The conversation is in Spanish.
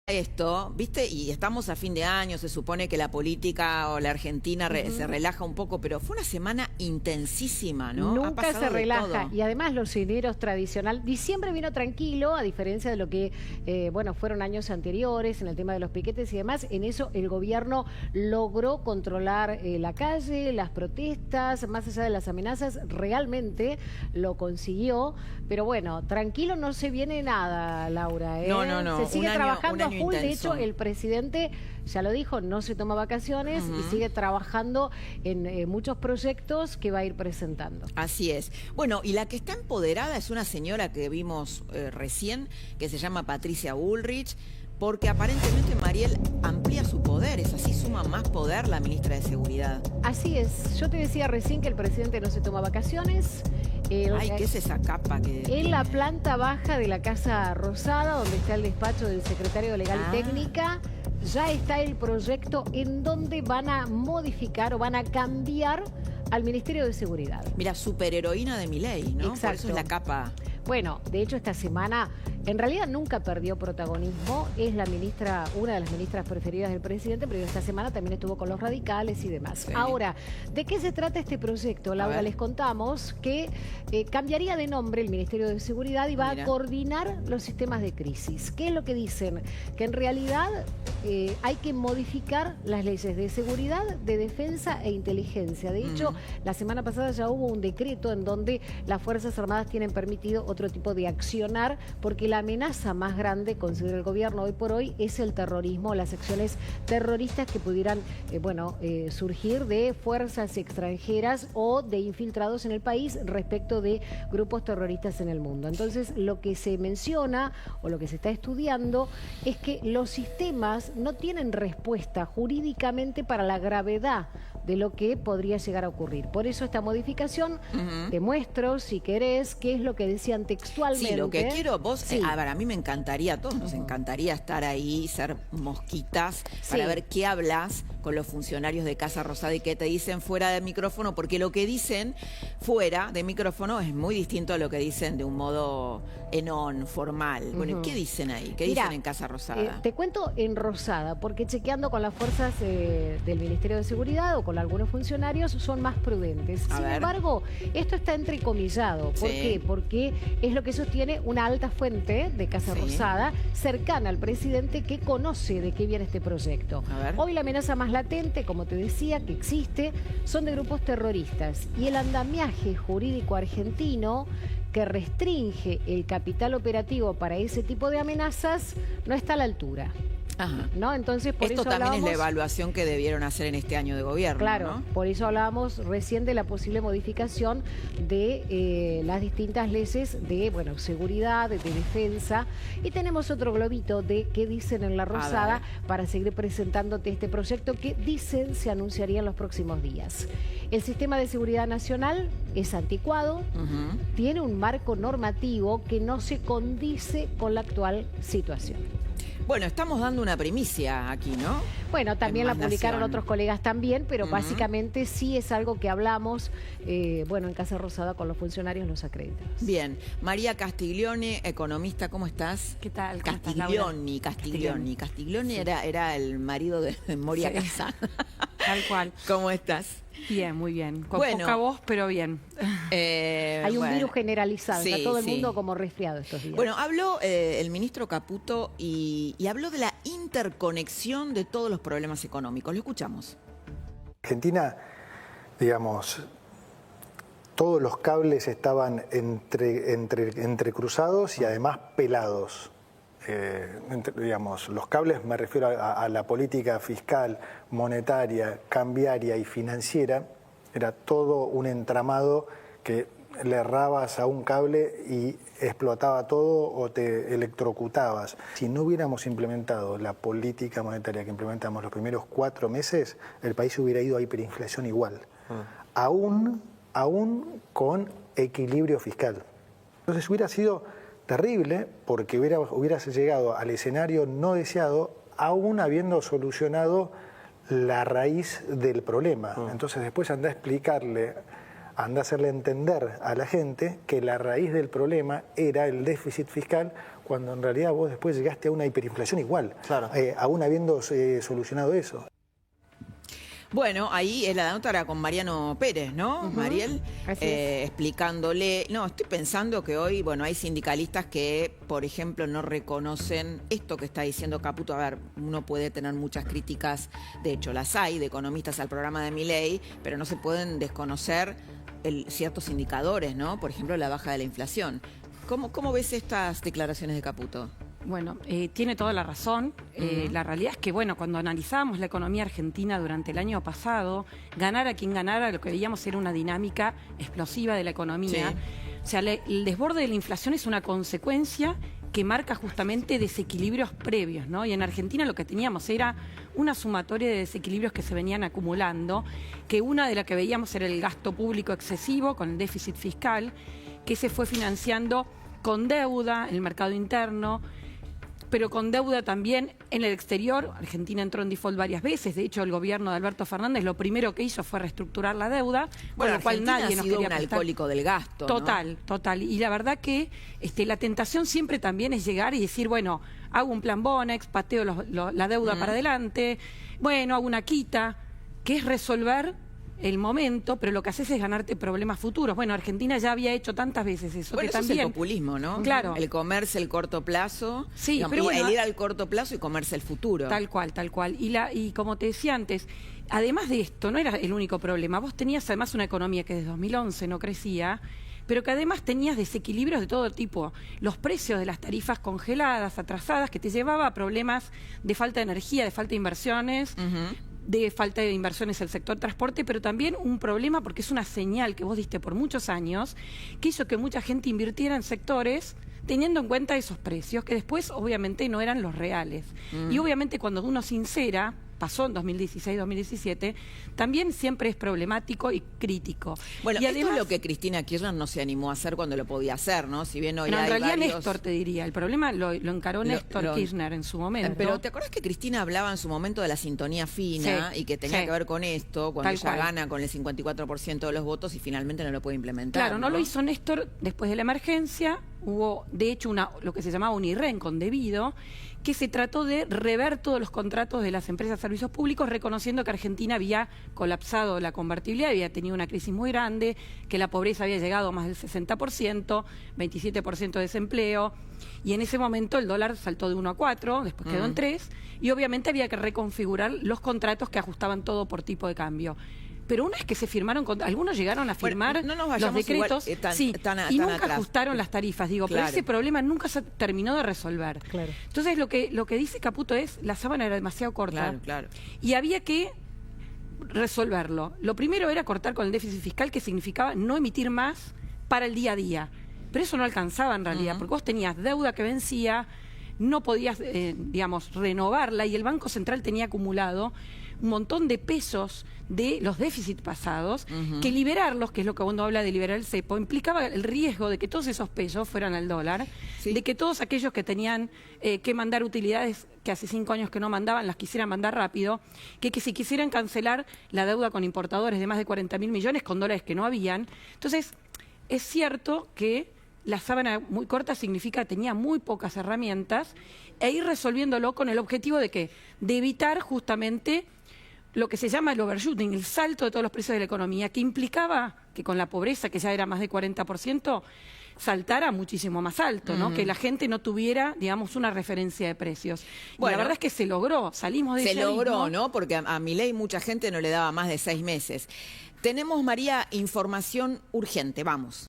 Esto, ¿viste? Y estamos a fin de año, se supone que la política o la Argentina se relaja un poco, pero fue una semana intensísima, ¿no? Nunca se relaja. Y además los dineros tradicional. Diciembre vino tranquilo, a diferencia de lo que, bueno, fueron años anteriores en el tema de los piquetes y demás. En eso el gobierno logró controlar la calle, las protestas, más allá de las amenazas, realmente lo consiguió. Pero bueno, tranquilo no se viene nada, Laura, ¿eh? No. Se sigue trabajando a full. Intenso. De hecho, el presidente ya lo dijo, no se toma vacaciones y sigue trabajando en muchos proyectos que va a ir presentando. Así es. Bueno, y la que está empoderada es una señora que vimos recién, que se llama Patricia Bullrich, porque aparentemente Mariel amplía su poder, es así, suma más poder la ministra de Seguridad. Así es. Yo te decía recién que el presidente no se toma vacaciones. Ay, ¿qué es esa capa que...? En la planta baja de la Casa Rosada, donde está el despacho del secretario de Legal y Técnica, ya está el proyecto en donde van a modificar o van a cambiar al Ministerio de Seguridad. Mira, superheroína de Milei, ¿no? Exacto. Por eso es la capa. Bueno, de hecho esta semana en realidad nunca perdió protagonismo, es la ministra, una de las ministras preferidas del presidente, pero esta semana también estuvo con los radicales y demás. Sí. Ahora, ¿de qué se trata este proyecto? Laura, les contamos que cambiaría de nombre el Ministerio de Seguridad y va a coordinar los sistemas de crisis. ¿Qué es lo que dicen? Que en realidad hay que modificar las leyes de seguridad, de defensa e inteligencia. De hecho, la semana pasada ya hubo un decreto en donde las Fuerzas Armadas tienen permitido otro tipo de accionar, porque la amenaza más grande, considera el gobierno hoy por hoy, es el terrorismo, las acciones terroristas que pudieran surgir de fuerzas extranjeras o de infiltrados en el país respecto de grupos terroristas en el mundo. Entonces, lo que se menciona o lo que se está estudiando es que los sistemas no tienen respuesta jurídicamente para la gravedad de lo que podría llegar a ocurrir. Por eso esta modificación, te muestro, si querés, qué es lo que decían textualmente. Sí, lo que quiero, vos, a ver, a mí me encantaría, a todos nos encantaría estar ahí, ser mosquitas, para ver qué hablas con los funcionarios de Casa Rosada y qué te dicen fuera de micrófono, porque lo que dicen fuera de micrófono es muy distinto a lo que dicen de un modo formal. Bueno, ¿qué dicen ahí? ¿Qué dicen en Casa Rosada? Te cuento en Rosada, porque chequeando con las fuerzas del Ministerio de Seguridad o con algunos funcionarios son más prudentes. Sin embargo, esto está entrecomillado. ¿Por qué? Porque es lo que sostiene una alta fuente de Casa Rosada cercana al presidente que conoce de qué viene este proyecto. Hoy la amenaza más latente, como te decía, que existe, son de grupos terroristas. Y el andamiaje jurídico argentino que restringe el capital operativo para ese tipo de amenazas no está a la altura. ¿No? Entonces, por esto eso también hablábamos, es la evaluación que debieron hacer en este año de gobierno. Claro, ¿no? por eso hablábamos recién de la posible modificación de las distintas leyes de seguridad, de defensa. Y tenemos otro globito de qué dicen en La Rosada para seguir presentándote este proyecto que dicen se anunciaría en los próximos días. El sistema de seguridad nacional es anticuado, tiene un marco normativo que no se condice con la actual situación. Bueno, estamos dando una primicia aquí, ¿no? Bueno, también la publicaron otros colegas también, pero básicamente sí es algo que hablamos, en Casa Rosada con los funcionarios, los acreditados. Bien. María Castiglione, economista, ¿cómo estás? ¿Qué tal? Castiglioni. Castiglioni era el marido de Moria Kazan. Tal cual. ¿Cómo estás? Bien, muy bien. Con poca voz, pero bien. Hay un virus generalizado, está todo el mundo como resfriado estos días. Bueno, habló el ministro Caputo y habló de la interconexión de todos los problemas económicos. Lo escuchamos. Argentina, digamos, todos los cables estaban entrecruzados y además pelados. Los cables, me refiero a la política fiscal, monetaria, cambiaria y financiera, era todo un entramado que le errabas a un cable y explotaba todo o te electrocutabas. Si no hubiéramos implementado la política monetaria que implementamos los primeros 4 meses, el país hubiera ido a hiperinflación igual, aún con equilibrio fiscal. Entonces hubiera sido terrible porque hubiérase llegado al escenario no deseado aún habiendo solucionado la raíz del problema. Entonces después anda a hacerle entender a la gente que la raíz del problema era el déficit fiscal cuando en realidad vos después llegaste a una hiperinflación igual, claro. Aún habiendo solucionado eso. Bueno, ahí la nota era con Mariano Pérez, ¿no, Mariel? Explicándole... No, estoy pensando que hoy, bueno, hay sindicalistas que, por ejemplo, no reconocen esto que está diciendo Caputo. A ver, uno puede tener muchas críticas, de hecho las hay, de economistas al programa de Milei, pero no se pueden desconocer ciertos indicadores, ¿no? Por ejemplo, la baja de la inflación. ¿Cómo ves estas declaraciones de Caputo? Bueno, tiene toda la razón. La realidad es que, bueno, cuando analizábamos la economía argentina durante el año pasado, ganara quien ganara, lo que veíamos era una dinámica explosiva de la economía. Sí. O sea, el desborde de la inflación es una consecuencia que marca justamente desequilibrios previos, ¿no? Y en Argentina lo que teníamos era una sumatoria de desequilibrios que se venían acumulando, que una de las que veíamos era el gasto público excesivo con el déficit fiscal, que se fue financiando con deuda en el mercado interno, pero con deuda también en el exterior. Argentina entró en default varias veces. De hecho, el gobierno de Alberto Fernández lo primero que hizo fue reestructurar la deuda, bueno, con lo cual nadie nos quería un alcohólico del gasto, Total, ¿no? Total. Y la verdad que la tentación siempre también es llegar y decir, bueno, hago un plan Bonex, pateo la deuda para adelante, bueno, hago una quita, que es resolver el momento, pero lo que haces es ganarte problemas futuros. Bueno, Argentina ya había hecho tantas veces eso. Bueno, que eso también es el populismo, ¿no? Claro. El comerse el corto plazo, sí, digamos, pero bueno, el ir al corto plazo y comerse el futuro. Tal cual, tal cual. Y como te decía antes, además de esto, no era el único problema. Vos tenías además una economía que desde 2011 no crecía, pero que además tenías desequilibrios de todo tipo. Los precios de las tarifas congeladas, atrasadas, que te llevaba a problemas de falta de energía, de falta de inversiones, de falta de inversiones en el sector transporte, pero también un problema porque es una señal que vos diste por muchos años que hizo que mucha gente invirtiera en sectores teniendo en cuenta esos precios, que después obviamente no eran los reales. Y obviamente cuando uno sincera, pasó en 2016-2017, también siempre es problemático y crítico. Bueno, y esto además, es lo que Cristina Kirchner no se animó a hacer cuando lo podía hacer, ¿no? Si bien hoy en hay realidad varios... Néstor, te diría, el problema lo encaró Néstor Kirchner en su momento. Pero ¿te acuerdas que Cristina hablaba en su momento de la sintonía fina y que tenía que ver con esto, cuando ella gana con el 54% de los votos y finalmente no lo puede implementar? Claro, no lo hizo Néstor después de la emergencia. Hubo, de hecho, lo que se llamaba un IRREN con debido, que se trató de rever todos los contratos de las empresas de servicios públicos, reconociendo que Argentina había colapsado la convertibilidad, había tenido una crisis muy grande, que la pobreza había llegado a más del 60%, 27% de desempleo, y en ese momento el dólar saltó de 1 a 4, después quedó en 3, y obviamente había que reconfigurar los contratos que ajustaban todo por tipo de cambio. Pero una vez que se firmaron, algunos llegaron a firmar los decretos y nunca ajustaron las tarifas, pero ese problema nunca se terminó de resolver. Claro. Entonces lo que dice Caputo es, la sábana era demasiado corta y había que resolverlo. Lo primero era cortar con el déficit fiscal, que significaba no emitir más para el día a día. Pero eso no alcanzaba en realidad, porque vos tenías deuda que vencía, no podías, renovarla, y el Banco Central tenía acumulado un montón de pesos de los déficits pasados, que liberarlos, que es lo que uno habla de liberar el cepo, implicaba el riesgo de que todos esos pesos fueran al dólar, de que todos aquellos que tenían que mandar utilidades que hace 5 años que no mandaban, las quisieran mandar rápido, que si quisieran cancelar la deuda con importadores de más de 40.000 millones con dólares que no habían. Entonces, es cierto que la sábana muy corta significa que tenía muy pocas herramientas, e ir resolviéndolo con el objetivo de ¿qué? De evitar justamente lo que se llama el overshooting, el salto de todos los precios de la economía, que implicaba que con la pobreza, que ya era más de 40%, saltara muchísimo más alto, ¿no? Que la gente no tuviera, una referencia de precios. Bueno, y la verdad es que se logró, salimos de ese Se logró, abismo. ¿no? Porque a Milei mucha gente no le daba más de 6 meses. Tenemos, María, información urgente, vamos.